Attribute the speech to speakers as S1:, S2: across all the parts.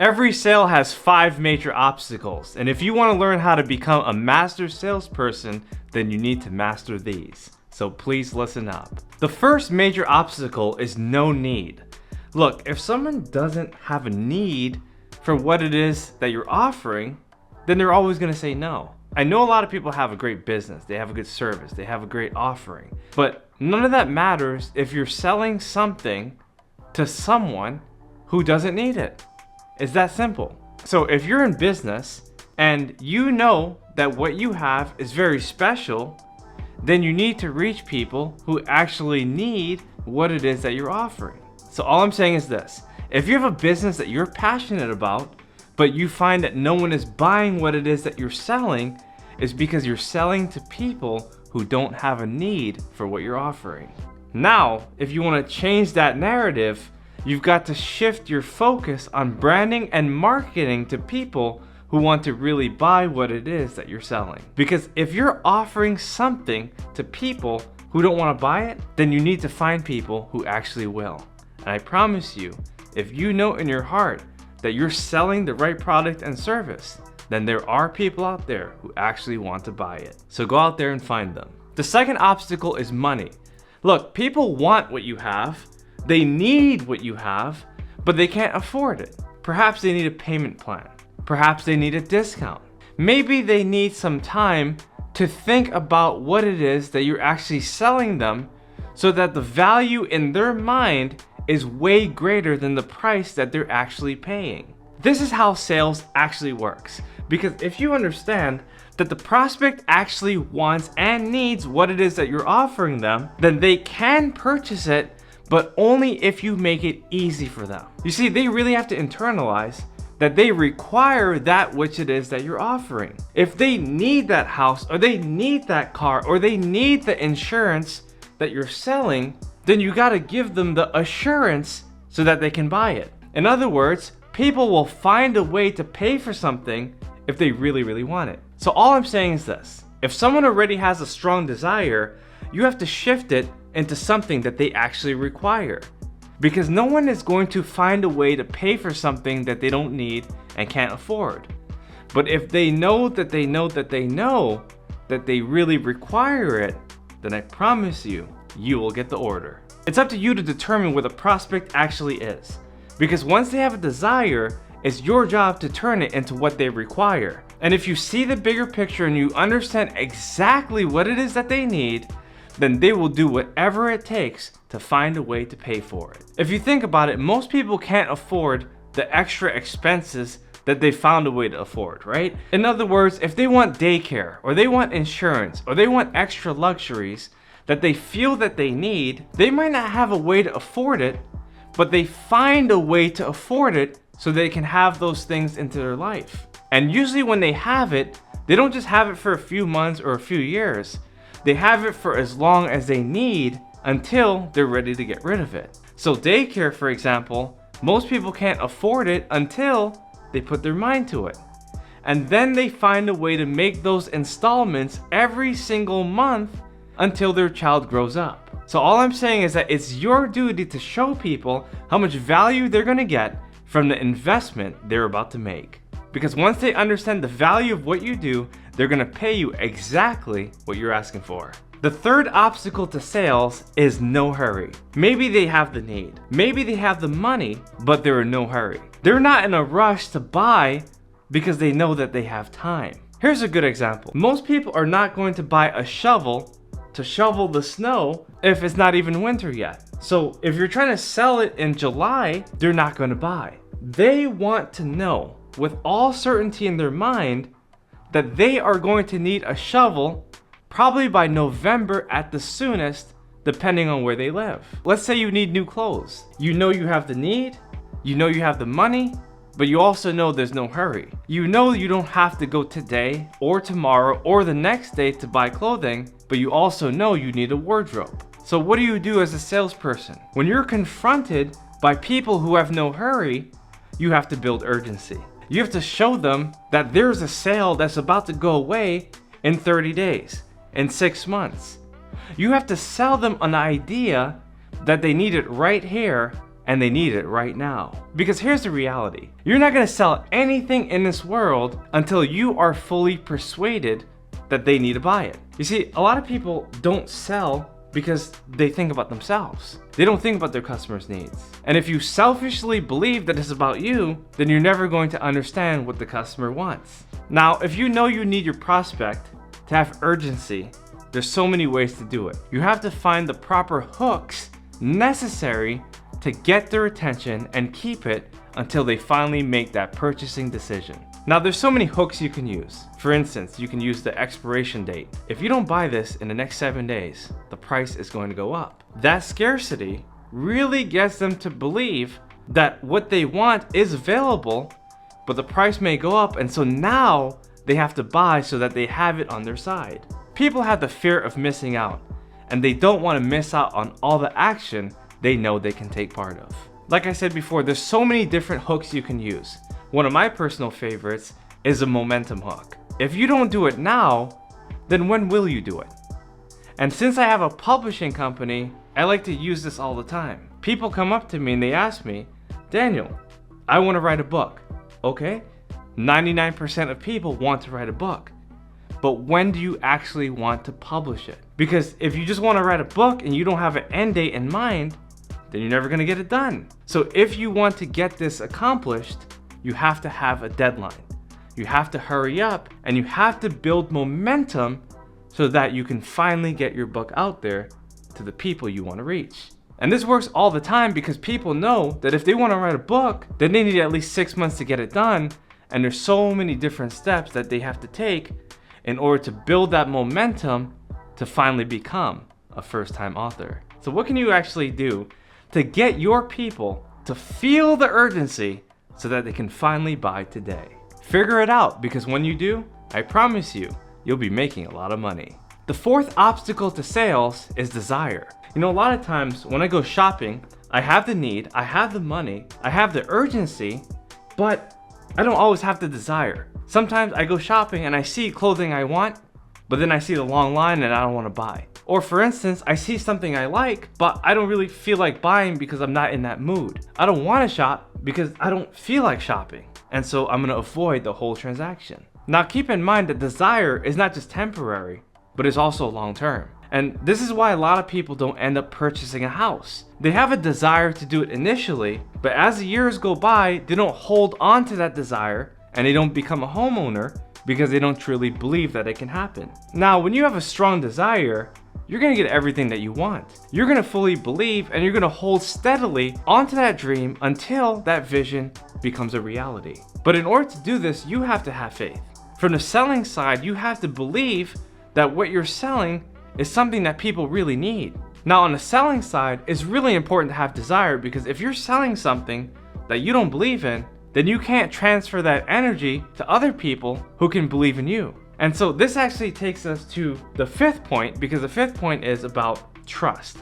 S1: Every sale has 5 major obstacles, and if you want to learn how to become a master salesperson, then you need to master these. So please listen up. The first major obstacle is no need. Look, if someone doesn't have a need for what it is that you're offering, then they're always going to say no. I know a lot of people have a great business, they have a good service, they have a great offering, but none of that matters if you're selling something to someone who doesn't need it. It's that simple. So if you're in business and you know that what you have is very special, then you need to reach people who actually need what it is that you're offering. So all I'm saying is this: if you have a business that you're passionate about, but you find that no one is buying what it is that you're selling, it's because you're selling to people who don't have a need for what you're offering. Now, if you want to change that narrative, you've got to shift your focus on branding and marketing to people who want to really buy what it is that you're selling. Because if you're offering something to people who don't want to buy it, then you need to find people who actually will. And I promise you, if you know in your heart that you're selling the right product and service, then there are people out there who actually want to buy it. So go out there and find them. The second obstacle is money. Look, people want what you have, they need what you have, but they can't afford it. Perhaps they need a payment plan. Perhaps they need a discount. Maybe they need some time to think about what it is that you're actually selling them so that the value in their mind is way greater than the price that they're actually paying. This is how sales actually works. Because if you understand that the prospect actually wants and needs what it is that you're offering them, then they can purchase it, but only if you make it easy for them. You see, they really have to internalize that they require that which it is that you're offering. If they need that house, or they need that car, or they need the insurance that you're selling, then you gotta give them the assurance so that they can buy it. In other words, people will find a way to pay for something if they really, really want it. So all I'm saying is this: if someone already has a strong desire, you have to shift it into something that they actually require. Because no one is going to find a way to pay for something that they don't need and can't afford. But if they know that they know that they know that they really require it, then I promise you, you will get the order. It's up to you to determine what the prospect actually is. Because once they have a desire, it's your job to turn it into what they require. And if you see the bigger picture and you understand exactly what it is that they need, then they will do whatever it takes to find a way to pay for it. If you think about it, most people can't afford the extra expenses that they found a way to afford, right? In other words, if they want daycare, or they want insurance, or they want extra luxuries that they feel that they need, they might not have a way to afford it, but they find a way to afford it so they can have those things into their life. And usually when they have it, they don't just have it for a few months or a few years. They have it for as long as they need until they're ready to get rid of it. So daycare, for example, most people can't afford it until they put their mind to it. And then they find a way to make those installments every single month until their child grows up. So all I'm saying is that it's your duty to show people how much value they're gonna get from the investment they're about to make. Because once they understand the value of what you do, they're gonna pay you exactly what you're asking for. The third obstacle to sales is no hurry. Maybe they have the need, maybe they have the money, but they're in no hurry. They're not in a rush to buy because they know that they have time. Here's a good example. Most people are not going to buy a shovel to shovel the snow if it's not even winter yet. So if you're trying to sell it in July, they're not gonna buy. They want to know with all certainty in their mind that they are going to need a shovel probably by November at the soonest, depending on where they live. Let's say you need new clothes. You know you have the need, you know you have the money, but you also know there's no hurry. You know you don't have to go today or tomorrow or the next day to buy clothing, but you also know you need a wardrobe. So what do you do as a salesperson? When you're confronted by people who have no hurry, you have to build urgency. You have to show them that there's a sale that's about to go away in 30 days, in 6 months. You have to sell them an idea that they need it right here, and they need it right now. Because here's the reality. You're not gonna sell anything in this world until you are fully persuaded that they need to buy it. You see, a lot of people don't sell because they think about themselves. They don't think about their customers' needs. And if you selfishly believe that it's about you, then you're never going to understand what the customer wants. Now, if you know you need your prospect to have urgency, there's so many ways to do it. You have to find the proper hooks necessary to get their attention and keep it until they finally make that purchasing decision. Now, there's so many hooks you can use. For instance, you can use the expiration date. If you don't buy this in the next 7 days, the price is going to go up. That scarcity really gets them to believe that what they want is available, but the price may go up, and so now they have to buy so that they have it on their side. People have the fear of missing out, and they don't want to miss out on all the action they know they can take part of. Like I said before, there's so many different hooks you can use. One of my personal favorites is a momentum hook. If you don't do it now, then when will you do it? And since I have a publishing company, I like to use this all the time. People come up to me and they ask me, Daniel, I want to write a book. Okay, 99% of people want to write a book. But when do you actually want to publish it? Because if you just want to write a book and you don't have an end date in mind, then you're never going to get it done. So if you want to get this accomplished, you have to have a deadline. You have to hurry up, and you have to build momentum so that you can finally get your book out there to the people you want to reach. And this works all the time because people know that if they want to write a book, then they need at least 6 months to get it done. And there's so many different steps that they have to take in order to build that momentum to finally become a first-time author. So what can you actually do to get your people to feel the urgency so that they can finally buy today? Figure it out, because when you do, I promise you, you'll be making a lot of money. The fourth obstacle to sales is desire. You know, a lot of times when I go shopping, I have the need, I have the money, I have the urgency, but I don't always have the desire. Sometimes I go shopping and I see clothing I want, but then I see the long line and I don't want to buy. Or for instance, I see something I like, but I don't really feel like buying because I'm not in that mood. I don't want to shop because I don't feel like shopping. And so I'm going to avoid the whole transaction. Now keep in mind that desire is not just temporary, but it's also long term. And this is why a lot of people don't end up purchasing a house. They have a desire to do it initially, but as the years go by, they don't hold on to that desire and they don't become a homeowner because they don't truly believe that it can happen. Now, when you have a strong desire, you're gonna get everything that you want. You're gonna fully believe and you're gonna hold steadily onto that dream until that vision becomes a reality. But in order to do this, you have to have faith. From the selling side, you have to believe that what you're selling is something that people really need. Now on the selling side, it's really important to have desire, because if you're selling something that you don't believe in, then you can't transfer that energy to other people who can believe in you. And so this actually takes us to the fifth point, because the fifth point is about trust.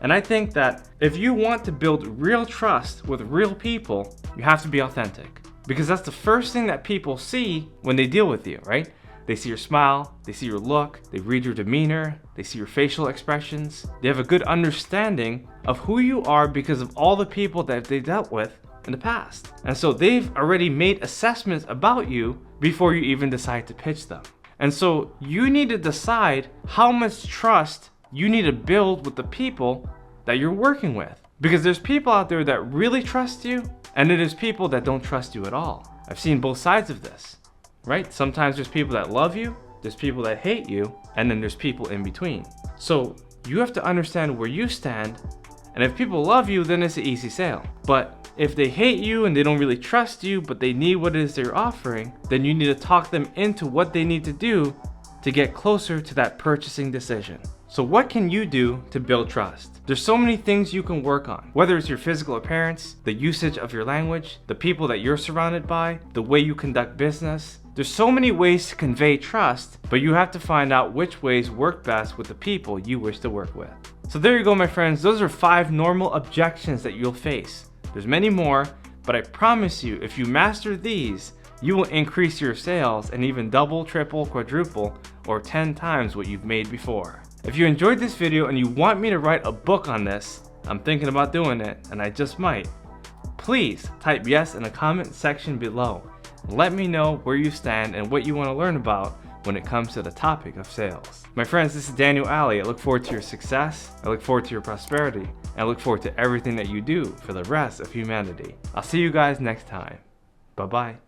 S1: And I think that if you want to build real trust with real people, you have to be authentic, because that's the first thing that people see when they deal with you, right? They see your smile, they see your look, they read your demeanor, they see your facial expressions. They have a good understanding of who you are because of all the people that they dealt with in the past. And so they've already made assessments about you before you even decide to pitch them. And so you need to decide how much trust you need to build with the people that you're working with. Because there's people out there that really trust you, and then there's people that don't trust you at all. I've seen both sides of this, right? Sometimes there's people that love you, there's people that hate you, and then there's people in between. So you have to understand where you stand, and if people love you, then it's an easy sale. But if they hate you and they don't really trust you, but they need what it is they're offering, then you need to talk them into what they need to do to get closer to that purchasing decision. So what can you do to build trust? There's so many things you can work on, whether it's your physical appearance, the usage of your language, the people that you're surrounded by, the way you conduct business. There's so many ways to convey trust, but you have to find out which ways work best with the people you wish to work with. So there you go, my friends. Those are 5 normal objections that you'll face. There's many more, but I promise you, if you master these, you will increase your sales and even double, triple, quadruple, or 10 times what you've made before. If you enjoyed this video and you want me to write a book on this, I'm thinking about doing it, and I just might. Please type yes in the comment section below. Let me know where you stand and what you want to learn about when it comes to the topic of sales. My friends, this is Daniel Alley. I look forward to your success, I look forward to your prosperity, and I look forward to everything that you do for the rest of humanity. I'll see you guys next time. Bye-bye.